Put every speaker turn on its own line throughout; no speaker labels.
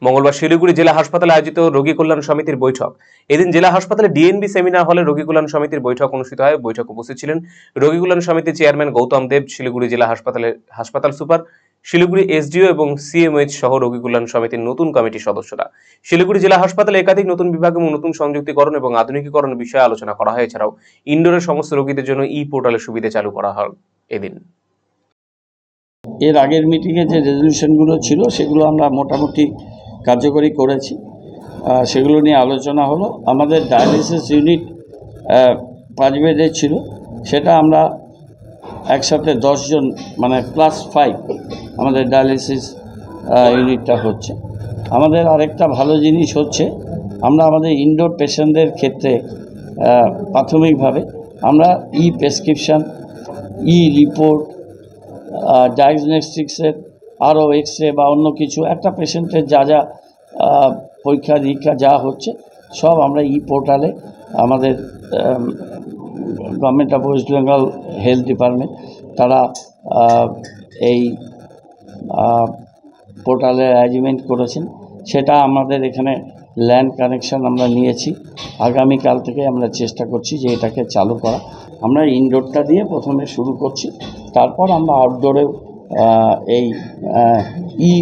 মঙ্গলবার শিলিগুড়ি জেলা হাসপাতালে আয়োজিত রোগী কল্যাণ সমিতির বৈঠক। এদিন জেলা হাসপাতালে ডিএনবি সেমিনার হলে রোগী কল্যাণ সমিতির বৈঠক অনুষ্ঠিত হয়। বৈঠকে উপস্থিত ছিলেন রোগী কল্যাণ সমিতির চেয়ারম্যান গৌতম দেব, শিলিগুড়ি জেলা হাসপাতাল সুপার, শিলিগুড়ি এসডিও এবং সিএমএইচ সহ রোগী কল্যাণ সমিতির নতুন কমিটির সদস্যরা। শিলিগুড়ি জেলা হাসপাতালে একাধিক নতুন বিভাগ এবং নতুন সংযুক্তিকরণ এবং আধুনিকীকরণ বিষয়ে আলোচনা করা হয়। এছাড়াও ইনডোরের সমস্ত রোগীদের জন্য পোর্টালের সুবিধা চালু করা হয়। এদিন
এর আগের মিটিংয়ে যে রেজলিউশনগুলো ছিল সেগুলো আমরা মোটামুটি কার্যকরী করেছি, সেগুলো নিয়ে আলোচনা হলো। আমাদের ডায়ালিসিস ইউনিট 5 বেডের ছিল, সেটা আমরা একসাথে 10 জন মানে +5 আমাদের ডায়ালিসিস ইউনিটটা হচ্ছে। আমাদের আরেকটা ভালো জিনিস হচ্ছে, আমরা আমাদের ইনডোর পেশেন্টদের ক্ষেত্রে প্রাথমিকভাবে আমরা প্রেসক্রিপশান, রিপোর্ট, ডায়াগনস্টিক্সের আরও এক্সরে বা অন্য কিছু একটা পেশেন্টের যা যা পরীক্ষা নিরীক্ষা যা হচ্ছে সব আমরা পোর্টালে আমাদের government of West Bengal health department তারা এই পোর্টালের অ্যারেঞ্জমেন্ট করেছেন। সেটা আমাদের এখানে ল্যান্ড কানেকশন আমরা নিয়েছি। আগামীকাল থেকে আমরা চেষ্টা করছি যে এটাকে চালু করা। আমরা ইনডোরটা দিয়ে প্রথমে শুরু করছি, তারপর আমরা আউটডোরেও এই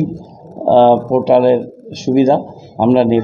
পোর্টালের সুবিধা আমরা নেব।